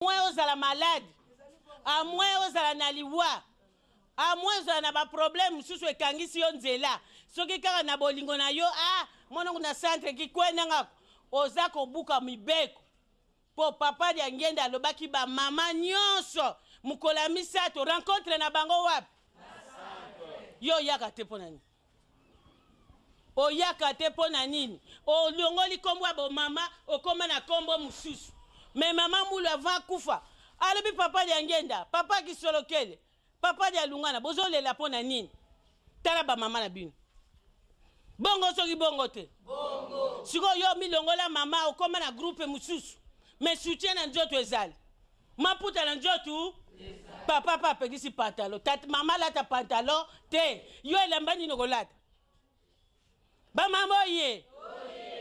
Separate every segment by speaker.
Speaker 1: moins ozala malade, à moins ozala na liwa, à moins ozala na ba problème mususu ekangisi yo nzela. Soki kaka na bolingo na yo monongo na centre ki kwenanga oza kobuka mibeko. Po papa dia ngenda alobaki ba mama nyonso mukola misato rencontre na bango wapi? Yo yaka te pona nini? O yaka te pona nini? O longoli kombo bo mama okoma na kombo mususu. Mais maman moula va kufa. Alobi papa dia ngenda, papa ki solokele. Papa dia lungana bozo le la pona nini? Tala ba mama na bino. Bongo soki bongo te. Bongo. Siko yo milongola mama okoma na groupe mususu. Mais soutien na njoto ezali. Maputa na njoto. Papa pegisi pantalon. Tat mama lata pantalon te. Yo elambani nokolata. Ba mama ye.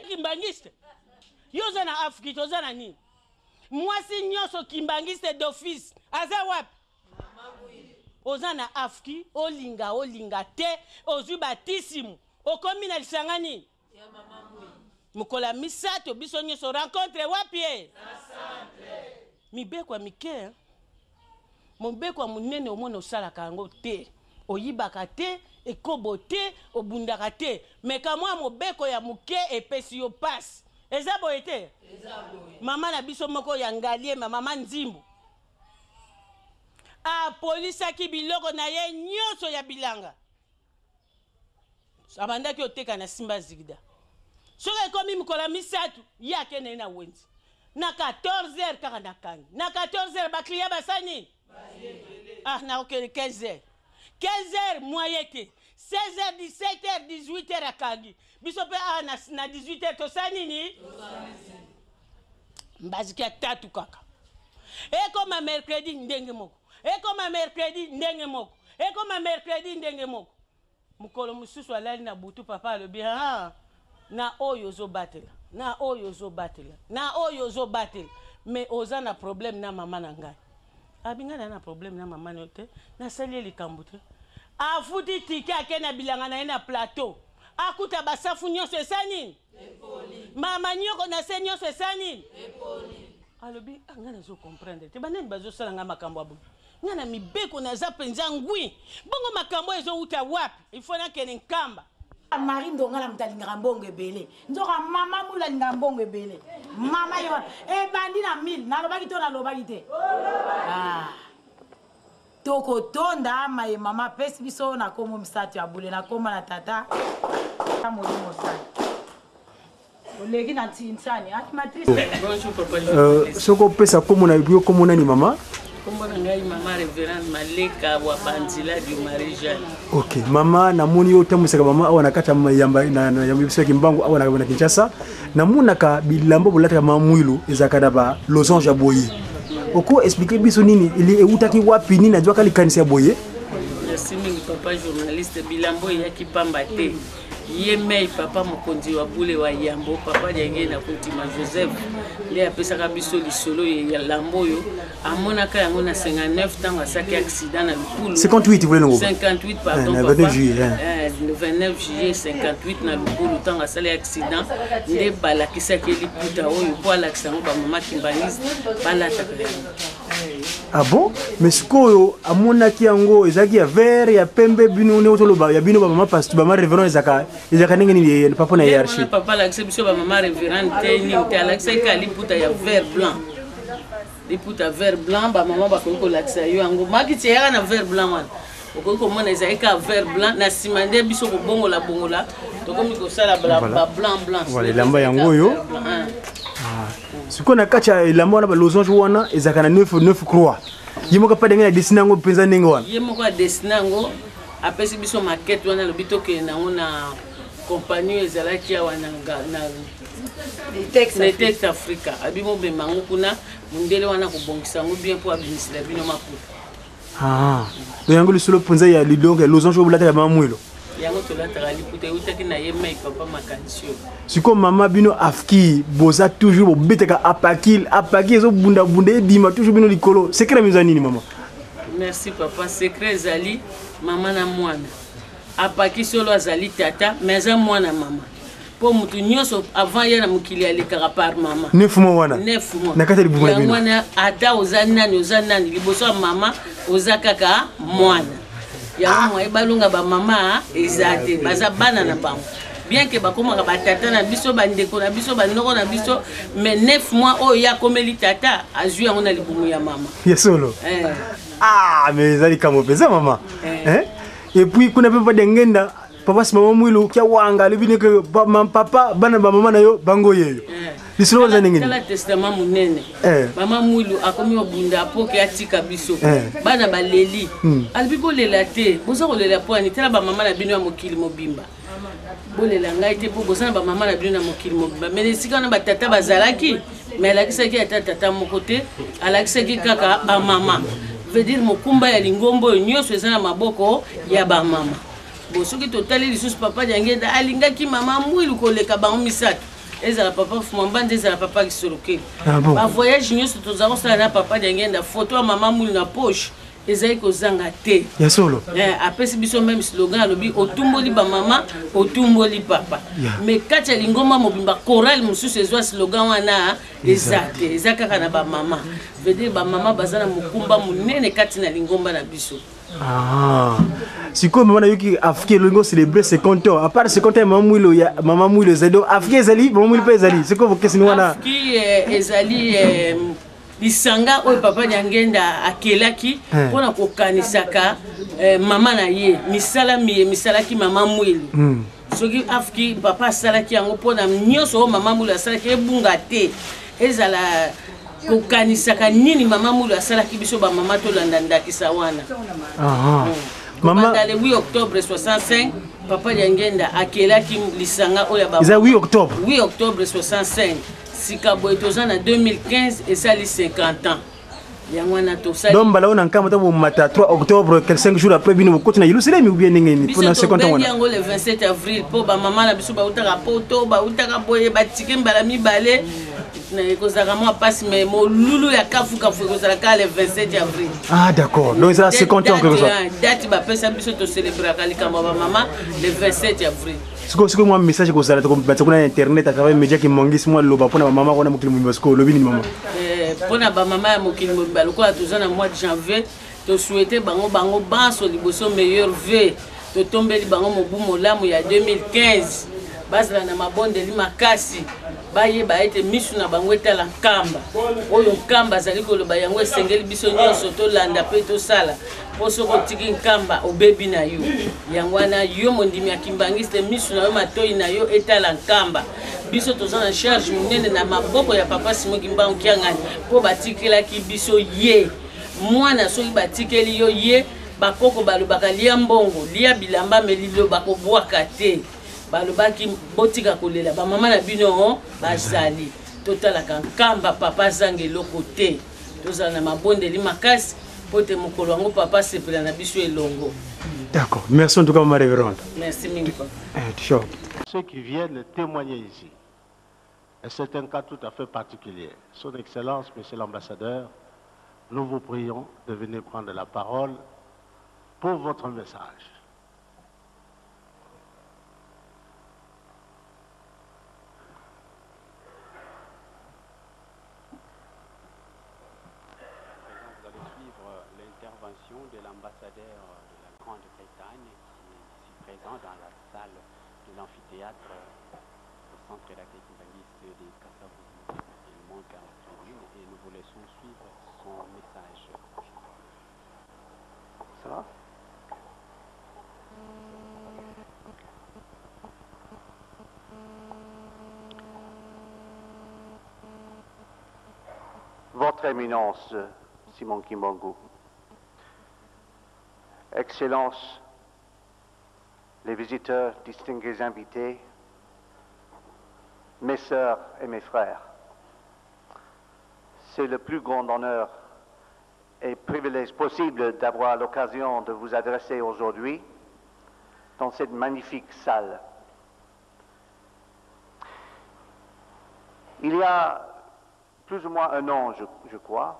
Speaker 1: Kimbangiste. Yo zana Afrique, yo zana nini? Mwasi nyoso kimbangiste d'office. Aza wapi? Ozana Afrique, olinga te, ozu batisimu. Okomi na lisangani. Ya mama mwi. Mukola misato biso nyoso rencontre wapi e? Na centre. Mibekwa mike. Mobekwa munene omona osala kango te. Oyibaka te, ekobo te, obundaka te. Meka mwa mobeko ya muke epesi yo passe. Eza boye te? Eza boye. Mama na biso moko ya ngalie, mama nzimbu. Polisa ki biloko na ye nyoso ya bilanga. Abandaki oteka na Simba Zigida. Soka ekomi mukola misatu, yake na wenzi. Na 14h kaka na kangi. Na 14h bakliya basani. Na okele 15h. 15h moyete. 16h, 17h, 18h akangi. Bisope na 18h tosani ni? Mbaziki ya tatu kaka. Ekoma mercredi ndenge moko. Ekoma mercredi ndenge moko. Ekoma mercredi ndenge moko. Mukolo mususu alali na butu papa alobi na oyo zo batela. Na oyo zo batela. Na oyo zo batela. Mais oza na problème na mama na ngai. Abinga na problème na mama note. Na sali likambo te. Afuti tike akena bilanga na ena plateau. Akuta basafu nyonso esani. Epoli. Mama nyoko na se nyonso esani. Epoli. Alobi ngana zo comprendre. Te banani bazo sala nga makambo abu. Ngana mibeko na za penza ngwi. Bongo makambo ezo uta wapi? Ifona kene nkamba.
Speaker 2: Marie ndongala mtalinga mbongo ebele. Nzoka mama mula linga mbongo ebele. Mama yo bandi na 1000 na lobaki to na lobaki te. Toko tonda maye mama pesi biso na komo msatu ya bule na koma na tata. Molimo sana. Olegi na tinsani matrice.
Speaker 3: Bonjour papa.
Speaker 4: Soko pesa komo na bio komo na ni mama?
Speaker 3: Komo na ngai mama Reverend Maleka wa Banzila du Marie-Jeanne.
Speaker 4: OK, mama na moni yo tamusaka mama awana kata yamba na yamba biso kimbangu awana na Kinshasa. Na muna ka bilambo bolata mama mwilu ezakada ba losange aboyi. Oko expliquer biso nini ili utaki wapi nini najua kali kanisa boye?
Speaker 3: Merci mingi papa journaliste bilambo ya kipamba te. Yemei papa mokonzi wa bule wa yambo papa dienge na kontima Joseph le apesaka biso lisolo ya lambo yo amonaka yango na 59 tango asaki accident na Lukulu
Speaker 4: 58 vous voulez
Speaker 3: 58 pardon
Speaker 4: le 29 juillet
Speaker 3: le 29 juillet 58 na Lukulu tango asali accident nde balakisaki liputa oyo po alakisa ngo ba mama kimbanise balataka.
Speaker 4: Ah bon? Mais sikoyo amonaki yango ezaki ya vert ya pembe bino ne otoloba ya bino ba mama pasteur ba mama reverend ezaka ndenge ni papa na hiérarchie.
Speaker 3: Papa lakisa biso ba mama reverend te ni te alakisa ka liputa ya vert blanc. Liputa vert blanc ba mama ba ko lakisa yo yango makiti ya na vert blanc wana. Okoko mona ezaka vert blanc na simande biso ko bongola to komi ko sala ba blanc.
Speaker 4: Voilà lamba yango yo. Siko na kacha ilamba wana ba losange wana ezaka na 9 croix. Yimoka pa denga desina ngo penza ndenge wana.
Speaker 3: Yimoka desina ngo apesi biso maquette wana lobito ke nango na compagnie ezalaki ya wana na Tex Africa. Abimo be mango kuna mundele wana ko bongisa ngo bien pour abinisa bino maputa.
Speaker 4: Yango le solo penza ya lidongo ya losange obulata ya mamwelo.
Speaker 3: Yango tolataka liputa utaki na yemei papa makanisio.
Speaker 4: Siko mama bino afki boza toujours bobeteka apaki ezo bunda edima toujours bino likolo. Secret miza nini mama?
Speaker 3: Merci papa, secret zali mama na mwana. Apaki solo azali tata, mais za mwana mama. pour mutu nyonso avant ya na mokili alekaka par mama
Speaker 4: 9 mois wana
Speaker 3: 9 mois
Speaker 4: na kati ya libuma
Speaker 3: yango wana ata oza nani liboso ya mama oza kaka mwana yango mwa ebalonga bamama eza te baza bana na bango bien que bakomaka batata na biso bandeko na biso bandoko na biso mais 9 mois oyo ya akomeli tata azwi yango na libumu ya mama
Speaker 4: ya solo ah mais ezali kamo pesa mama et puis kuna pe pas dengenda papa si mama mwilu kia wanga lebine que papa bana ba mama na yo bango yeyo lisolo za ndengeni
Speaker 3: kala testament munene mama mwilu akomi obunda poke atika biso bana baleli albi bolela te boza kolela poani tala ba mama na bino ya mokili mobimba bolela ngai te po boza na ba mama na bino na mokili mobimba mais esika na batata bazalaki mais alakisaki ata tata moko te alakisaki kaka ba mama veut dire mokumba ya lingombo nyonso eza na maboko ya ba mama soki totali lisusu papa Diangenda alingaki mama mwilu koleka bango misato ezala papa Fumambanda ezala papa Kisolokeli ba voyage nyonso tozala kosala na papa Diangenda photo ya mama mwilu na poche ezali kozanga te
Speaker 4: ya solo
Speaker 3: apesi biso même slogan alobi otumboli ba mama otumboli papa mais kati ya lingomba mobimba choral mosusu ezwa slogan wana eza te eza kaka na ba mama veut dire ba mama baza na mokumba munene kati na lingomba na biso.
Speaker 4: Ah, si comme maman yoki Afrique longo célébrer 50 ans à part 50 ans maman mouilo zedo Afrique ezali maman mouilo pas ezali c'est quoi vos questions wana
Speaker 3: Afrique ezali lisanga oyo papa Diangenda akelaki pona kokanisaka mama na ye misalaki mama mouilo soki Afrique papa salaki yango pona nyonso mama mouilo asalaki ebunga te ezala kokanisaka nini mama mulu asalaki biso ba mama to landandakisa wana mama le 8 octobre 65 papa Diangenda akelaki lisanga oya ba
Speaker 4: 8 octobre
Speaker 3: 8 octobre 65 sikabo etoza na 2015 esali 50 ans yango na to sali
Speaker 4: donc bala ona nkama to mata 3 octobre quel 5 jours après bino ko tina ilusele mi bien ngeni pour na 50 ans wana
Speaker 3: yango le 27 avril po ba mama na biso ba utaka poto ba utaka boye ba tike mbala mibale na ekozaka mwa passe mais molulu ya kafuka kozala ka le 27 avril.
Speaker 4: Ah d'accord, donc ça 50 ans que ça.
Speaker 3: Date ba pesa biso to célébrer ka likambo ba mama le 27 avril.
Speaker 4: C'est quoi moi message que ça comme ba kuna internet à travers média qui mongisi moi loba pona ba mama kona mokili mbibasko lobi ni mama.
Speaker 3: Pona ba mama ya mokili mbalo ko atuzana mois de janvier to souhaiter bango banso liboso meilleur vœu to tombeli bango mobu molamu ya 2015 bazala na mabondeli makasi bayeba ete misu na bango etala nkamba oyo nkamba azali koloba yango esengeli biso nyonso tolanda mpe tosala po soki otiki nkamba obebi na yo yango wana yo mondimi ya kimbangiste misu na yo matoi na yo etala nkamba biso toza na charge monene na maboko ya papa Simon Kimbangu Kiangani mpo batikelaki biso ye mwana soki batikeli yo ye bakoko balobaka lia mbongo lia bilamba me liloba kobwaka te balobaki botika kolela ba mama na bino basali totalaka nkamba papa zanga eloko te tozala na mabondeli makasi po te mokolo yango papa sepela na biso elongo.
Speaker 4: D'accord, merci en tout cas ma révérende.
Speaker 3: Merci Minko.
Speaker 5: Ceux qui viennent témoigner ici, et c'est un cas tout à fait particulier. Son Excellence, Monsieur l'Ambassadeur, nous vous prions de venir prendre la parole pour votre message.
Speaker 6: De l'ambassadeur de la Grande-Bretagne qui est ici présent dans la salle de l'amphithéâtre au centre de la Kimbangiste des Kassavou. Il monte à la tribune et nous vous laissons suivre son message. Ça va?
Speaker 5: Votre Éminence, Simon Kimbangu, Excellences, les visiteurs, distingués invités, mes sœurs et mes frères, c'est le plus grand honneur et privilège possible d'avoir l'occasion de vous adresser aujourd'hui dans cette magnifique salle. Il y a plus ou moins un an, je crois,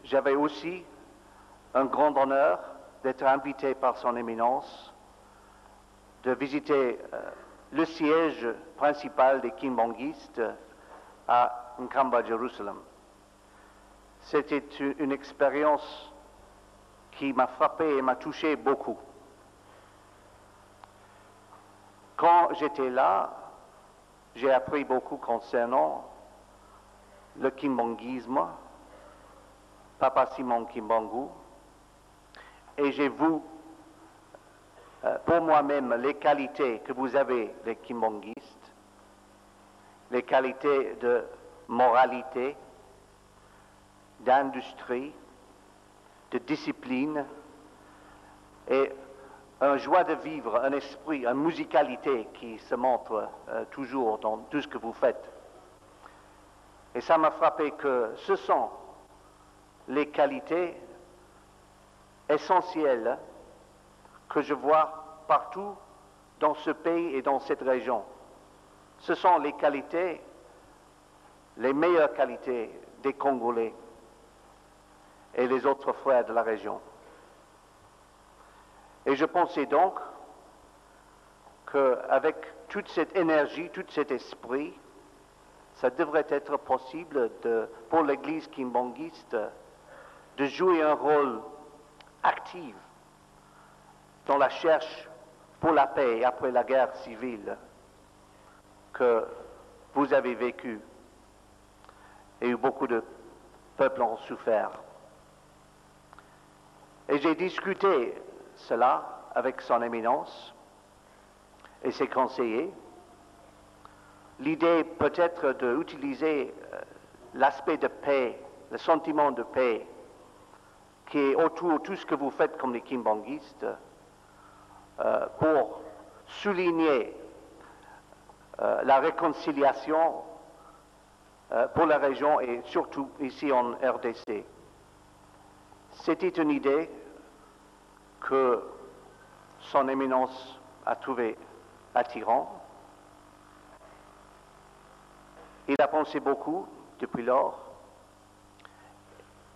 Speaker 5: j'avais aussi un grand honneur d'être invité par son éminence de visiter
Speaker 7: le siège principal des kimbanguistes à Nkamba, Jérusalem. C'était une expérience qui m'a frappé et m'a touché beaucoup. Quand j'étais là, j'ai appris beaucoup concernant le kimbanguisme, Papa Simon Kimbangu, et j'ai vu pour moi-même les qualités que vous avez, les kimbanguistes, les qualités de moralité, d'industrie, de discipline et une joie de vivre, un esprit, une musicalité qui se montre toujours dans tout ce que vous faites. Et ça m'a frappé que ce sont les qualités essentielles que je vois partout dans ce pays et dans cette région. Ce sont les qualités, les meilleures qualités des Congolais et les autres frères de la région. Et je pensais donc qu'avec toute cette énergie, tout cet esprit, ça devrait être possible pour l'Église kimbanguiste de jouer un rôle actif dans la recherche pour la paix après la guerre civile que vous avez vécue et où beaucoup de peuples ont souffert. Et j'ai discuté cela avec son éminence et ses conseillers. L'idée peut-être d'utiliser l'aspect de paix, le sentiment de paix qui est autour de tout ce que vous faites comme les kimbanguistes pour souligner la réconciliation pour la région et surtout ici en RDC. C'était une idée que son éminence a trouvée attirante. Il a pensé beaucoup depuis lors.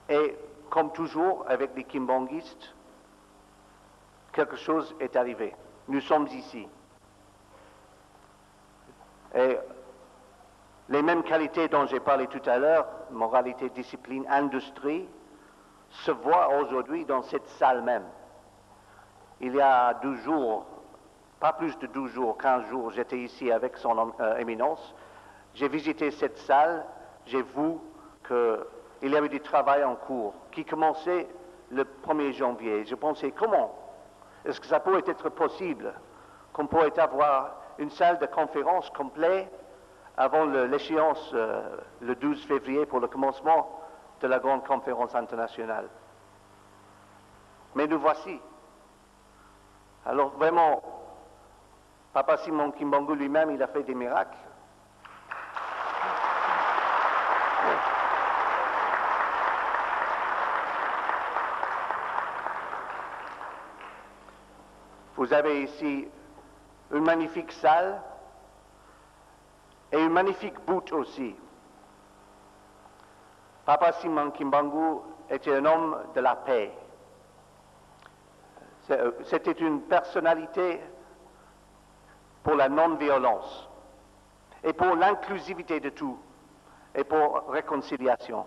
Speaker 7: Et comme toujours avec les kimbanguistes, quelque chose est arrivé. Nous sommes ici. Et les mêmes qualités dont j'ai parlé tout à l'heure, moralité, discipline, industrie, se voient aujourd'hui dans cette salle même. Il y a 12 jours, pas plus de 12 jours, 15 jours, j'étais ici avec son éminence. J'ai visité cette salle, j'ai vu qu'il y avait du travail en cours qui commençait le 1er janvier. Je pensais, comment est-ce que ça pourrait être possible qu'on pourrait avoir une salle de conférence complète avant l'échéance le 12 février pour le commencement de la grande conférence internationale. Mais nous voici. Alors vraiment, Papa Simon Kimbangu lui-même, il a fait des miracles. Vous avez ici une magnifique salle et une magnifique butte aussi. Papa Simon Kimbangu était un homme de la paix. C'était une personnalité pour la non-violence et pour l'inclusivité de tout et pour réconciliation.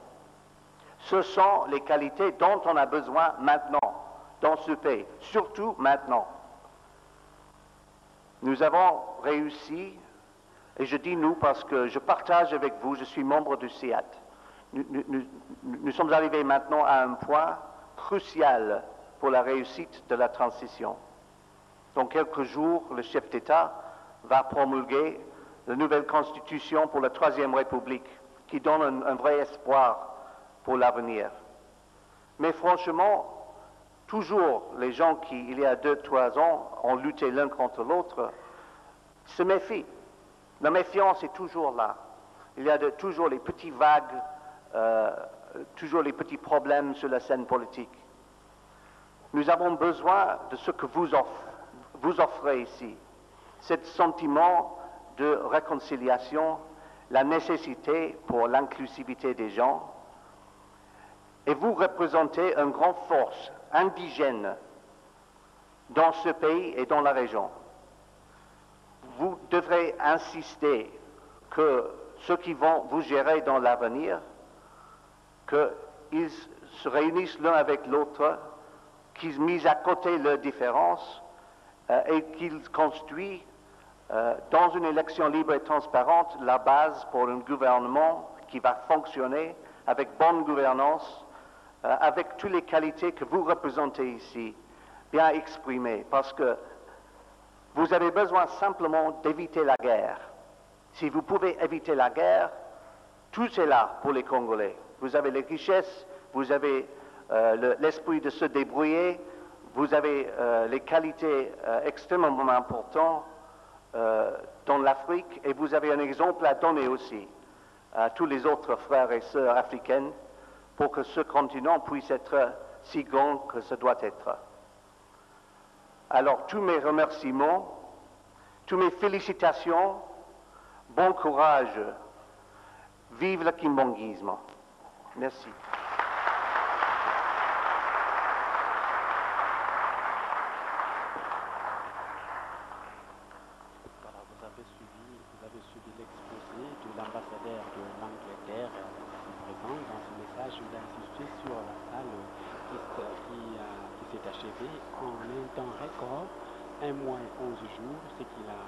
Speaker 7: Ce sont les qualités dont on a besoin maintenant dans ce pays, surtout maintenant. Nous avons réussi, et je dis nous parce que je partage avec vous, je suis membre du CIAT. Nous sommes arrivés maintenant à un point crucial pour la réussite de la transition. Dans quelques jours, le chef d'État va promulguer la nouvelle constitution pour la Troisième République, qui donne un vrai espoir pour l'avenir. Mais franchement, toujours les gens qui, il y a 2-3 ans, ont lutté l'un contre l'autre, se méfient. La méfiance est toujours là. Il y a toujours les petits vagues, toujours les petits problèmes sur la scène politique. Nous avons besoin de ce que vous offrez ici, ce sentiment de réconciliation, la nécessité pour l'inclusivité des gens, et vous représentez une grande force indigène dans ce pays et dans la région. vous devrez insister que ceux qui vont vous gérer dans l'avenir, qu'ils se réunissent l'un avec l'autre, qu'ils misent à côté leurs différences et qu'ils construisent dans une élection libre et transparente la base pour un gouvernement qui va fonctionner avec bonne gouvernance, avec toutes les qualités que vous représentez ici, bien exprimées, parce que vous avez besoin simplement d'éviter la guerre. Si vous pouvez éviter la guerre, tout est là pour les Congolais. Vous avez les richesses, vous avez l'esprit de se débrouiller, vous avez les qualités extrêmement importantes dans l'Afrique, et vous avez un exemple à donner aussi à tous les autres frères et sœurs africains pour que ce continent puisse être si grand que ce doit être. Alors, tous mes remerciements, toutes mes félicitations, bon courage, vive le kimbanguisme. Merci.
Speaker 6: Voilà, vous avez suivi l'exposé de l'ambassadeur de l'Angleterre présent. Dans ce message, il a insisté sur la salle qui s'est achevée en un temps record, 1 mois et 11 jours, ce qu'il a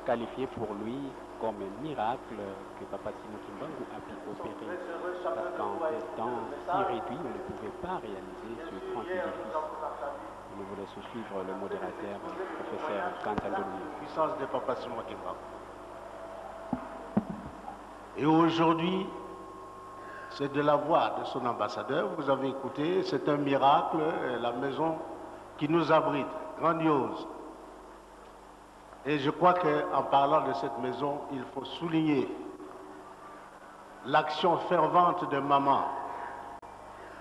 Speaker 6: qualifié pour lui comme un miracle que Papa Simon Kimbangu a pu opérer. Parce qu'en un temps si réduit, on ne pouvait pas réaliser ce grand édifice. Nous voulons suivre le modérateur, le professeur Kantandoni.
Speaker 5: Puissance de Papa Simon Kimbangu. Et aujourd'hui, c'est de la voix de son ambassadeur. Vous avez écouté, c'est un miracle, la maison qui nous abrite, grandiose. Et je crois qu'en parlant de cette maison, il faut souligner l'action fervente de maman.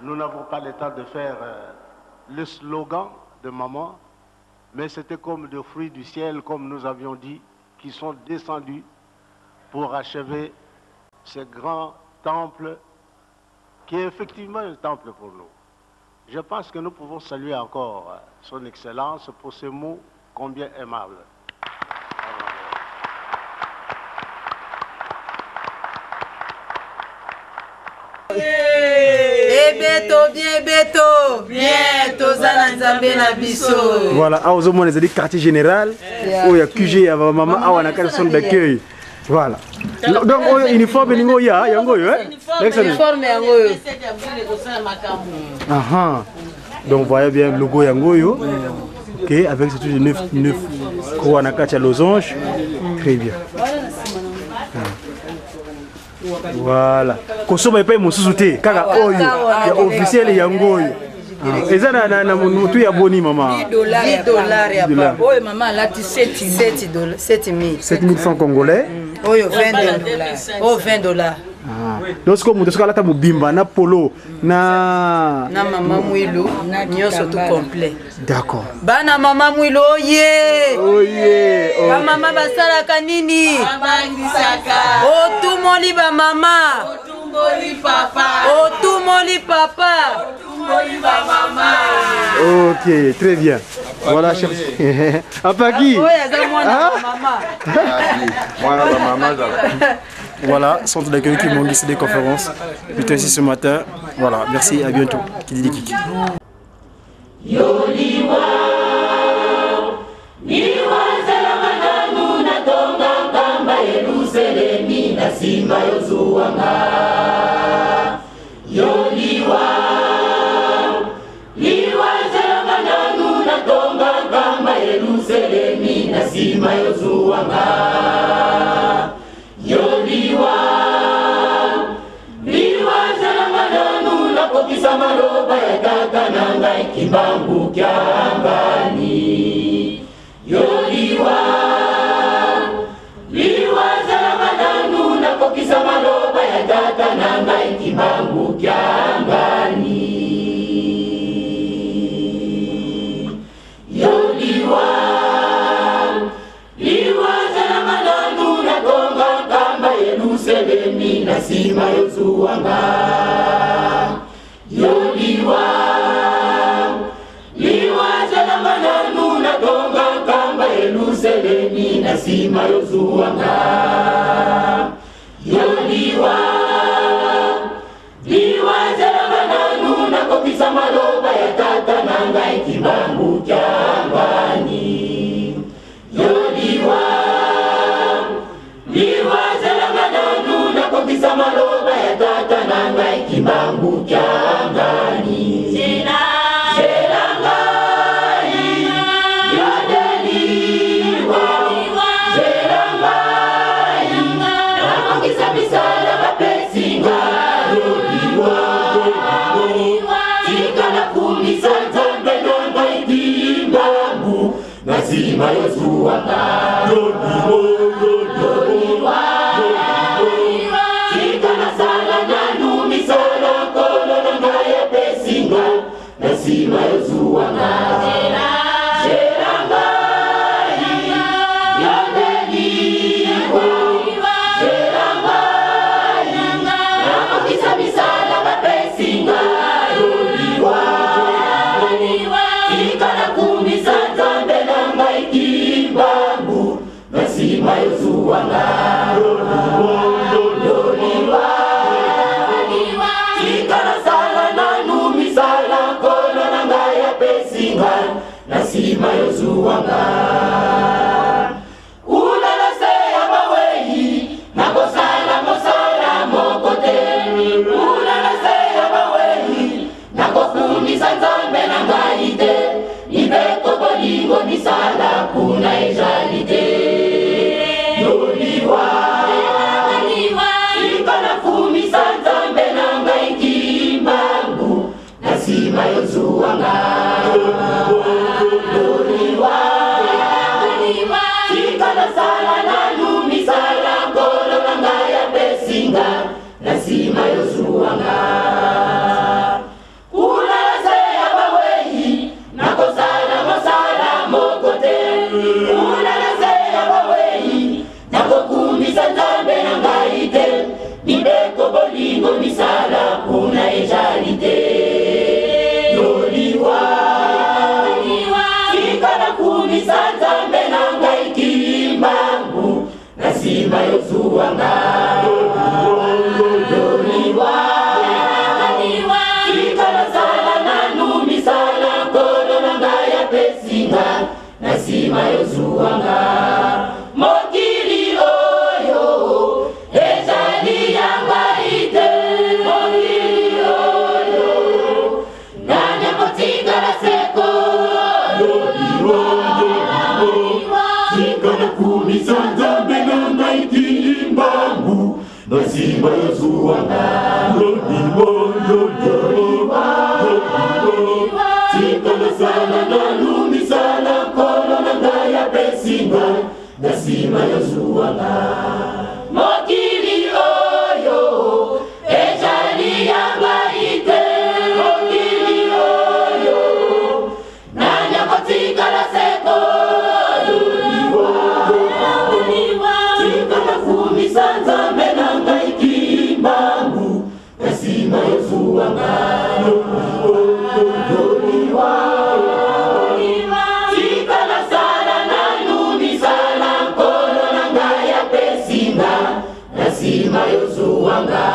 Speaker 5: Nous n'avons pas le temps de faire le slogan de maman, mais c'était comme des fruits du ciel, comme nous avions dit, qui sont descendus pour achever ce grand temple qui est effectivement un temple pour nous. Je pense que nous pouvons saluer encore son Excellence pour ces mots combien aimables.
Speaker 4: Voilà, à aux hommes, les quartier général, où il y a QG, maman, à la carte d'accueil. Voilà. Donc, uniforme, il y a un uniforme. Donc, voyez bien le logo Yangoyo, avec ce truc de 9 couronnes à losange. Très bien. Voilà. Kosoba pas mon sous-souté, kaka oyo, ya officiel Yangoyo. Et ça, tu as boni, maman.
Speaker 2: 10 dollars, ya papa. Oyo, maman, là, 7 000
Speaker 4: francs congolais.
Speaker 2: Oyo, 20 dollars. Oh, 20 dollars.
Speaker 4: Donc, comme tu as bimba, na polo, na
Speaker 2: maman Mouilo, nous sommes tout complet.
Speaker 4: D'accord.
Speaker 2: Bana maman Mouilo, oye. Ba maman basala kanini. Oh, tout mon li ba maman. Oh, tout mon li papa. Oh, tout mon li papa.
Speaker 4: Ok, très bien. Voilà, chef. Apaki. Voilà, centre d'accueil qui m'ont décidé des conférences. J'étais ici ce matin. Voilà, merci, à bientôt. Kididiki.
Speaker 8: Kimbangu kyangani yoliwa liwa zalamananu na kokisa maloba ya tata nanga kimbangu kyangani yoliwa liwa zalamananu na tonga kamba Yerusalemi na sima yozuanga yoliwa Yerusalemi na si lazima yozuanga yoliwa liwazelangana nakokisa maloba ya tata nanga ikimbangu kyambani yoliwa liwazelangana nakokisa maloba ya tata nanga ikimbangu kyambani lazima yozuanga yoliwa tikana sala nanumi sala kolo nangaya pesinga lazima yozuanga jeranga yadeliwa jeranga nakokisa misala bapesinga yoliwa tikana kumisa lazima yozuanga yoliwa tikana sala nanumi sala kono nangaya pesinga lazima yozuanga ulalaseya baweyi nakosala mosala mokote ulalaseya baweyi nakofundisa nzambe nangaite nibeko bolingo misala kuna ejalite lazima yozuanga yoliwa tikana sala nanumi sala kolo nangaya pesinga lazima yozuanga ulalaseya baweyi nakosala mosala mokote ulalaseya baweyi nakokumisa nzambe nangaite nibeko bolingo misala kuna ejalite lazima yozuanga yoliwa tikana sala nanumi sala kono nangaya pesinga lazima yozuanga mokili oyo ezali yangaite mokili oyo nanya kotikala seko yoliwa tikana kumisa nzambe nanga ikimbangu lazima yozuanga yoliwa tikana sala nanumi sala kono nangaya pesinga lazima yozuanga mokili oyo ezali yangaite mokili oyo nanya kotikala seko nzambe nanga ikimbangu lazima yozuanga yoliwa tikana sala nanumi sala kono nangaya pesinga lazima yozuanga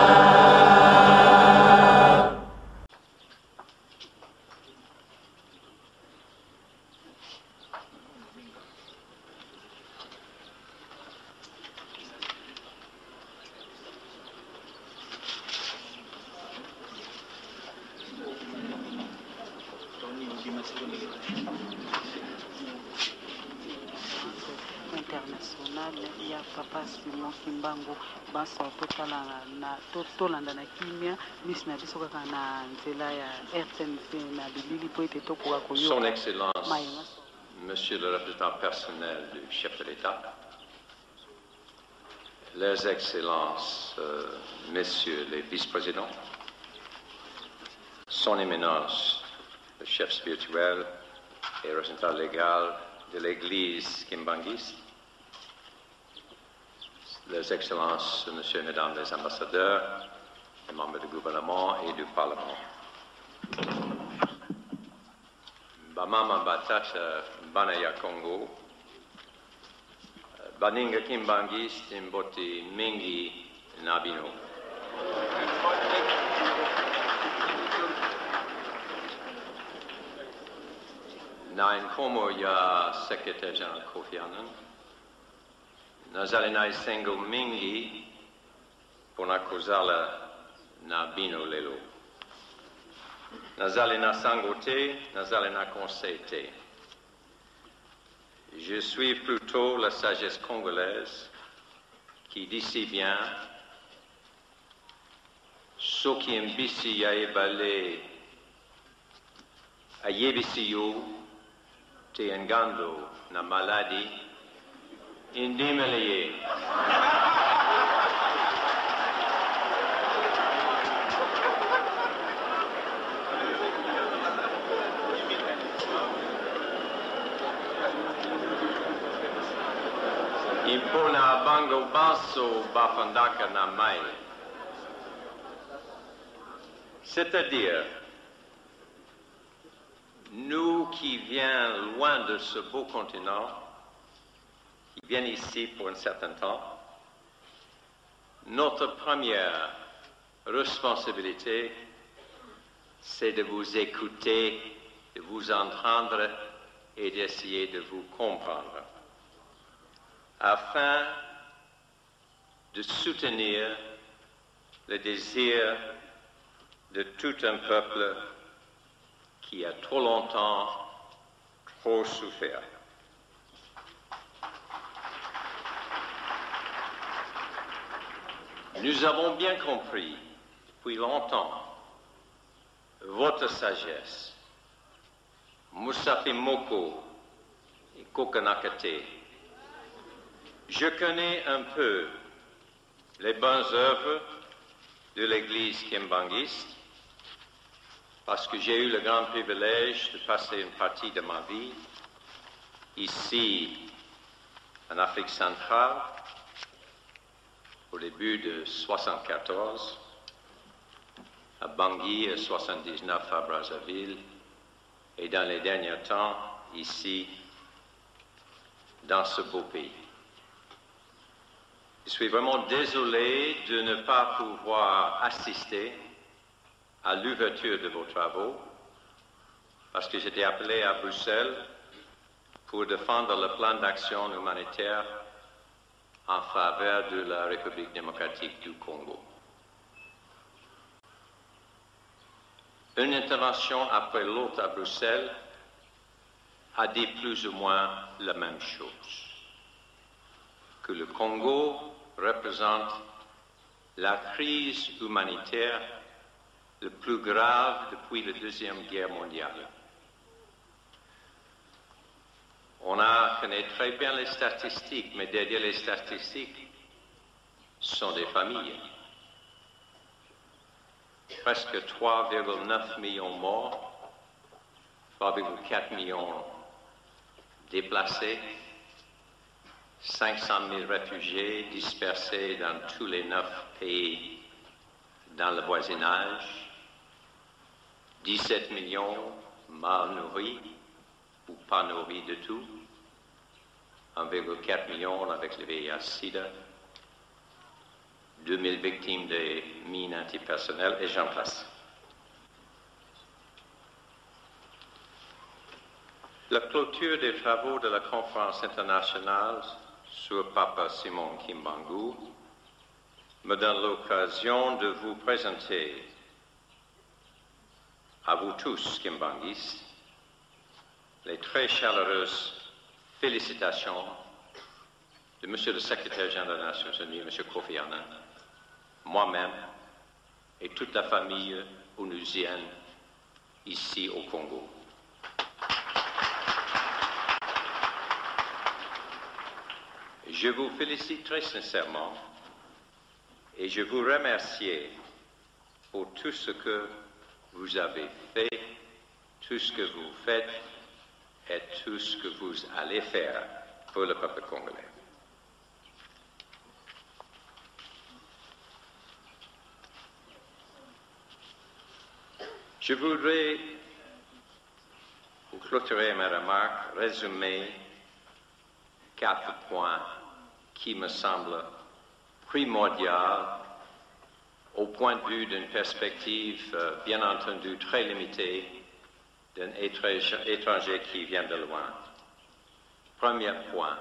Speaker 9: international ya papa Simon Kimbangu basa tolanda na kimia misi na biso kaka na nzela ya RTNC na bilili po ete tokoka koyoka.
Speaker 10: Son Excellence, Monsieur le représentant personnel du chef de l'État, Leurs Excellences, Messieurs les vice-présidents, Son Éminence, le chef spirituel et représentant légal de l'Église kimbanguiste, Leurs Excellences, Messieurs et Mesdames les ambassadeurs, les membres du gouvernement et du Parlement. Bamama Batata Banaya Congo, Baninga Kimbangis Timboti Mingi Nabino. Nine Komo ya Secretary General Kofi Annan. Nazalina Sengo Mingi Ponakozala Nabino Lelo. Nazalina Sangote, Nazalina Conseil. Je suis plutôt la sagesse congolaise qui dit si bien Soki Mbisi ya ebale Ayebisiyo te engando na maladi indimeleye. Impona bango basso bafandaka na mai. C'est-à-dire, nous qui viens loin de ce beau continent, qui viennent ici pour un certain temps, notre première responsabilité, c'est de vous écouter, de vous entendre et d'essayer de vous comprendre, afin de soutenir le désir de tout un peuple qui a trop longtemps, trop souffert. Nous avons bien compris depuis longtemps votre sagesse, Musafi Moko et Kokanakate. Je connais un peu les bonnes œuvres de l'église kimbangiste parce que j'ai eu le grand privilège de passer une partie de ma vie ici en Afrique centrale au début de 1974, à Bangui, et 1979 à Brazzaville, et dans les derniers temps ici dans ce beau pays. Je suis vraiment désolé de ne pas pouvoir assister à l'ouverture de vos travaux parce que j'étais appelé à Bruxelles pour défendre le plan d'action humanitaire en faveur de la République démocratique du Congo. Une intervention après l'autre à Bruxelles a dit plus ou moins la même chose, que le Congo représente la crise humanitaire la plus grave depuis la Deuxième Guerre mondiale. On connaît très bien les statistiques, mais derrière les statistiques sont des familles. Presque 3,9 millions morts, 3,4 millions déplacés, 500 000 réfugiés dispersés dans tous les 9 pays dans le voisinage, 17 millions mal nourris ou pas nourris du tout, 1,4 million avec le VIH-Sida, 2000 victimes des mines antipersonnelles et j'en passe. La clôture des travaux de la conférence internationale sur Papa Simon Kimbangu me donne l'occasion de vous présenter à vous tous, Kimbanguistes, les très chaleureuses félicitations de Monsieur le Secrétaire général des Nations Unies, Monsieur Kofi Annan, moi-même et toute la famille onusienne ici au Congo. Je vous félicite très sincèrement et je vous remercie pour tout ce que vous avez fait, tout ce que vous faites et tout ce que vous allez faire pour le peuple congolais. Je voudrais, pour clôturer mes remarques, résumer 4 points qui me semble primordial au point de vue d'une perspective, bien entendu, très limitée d'un étranger qui vient de loin. Premier point.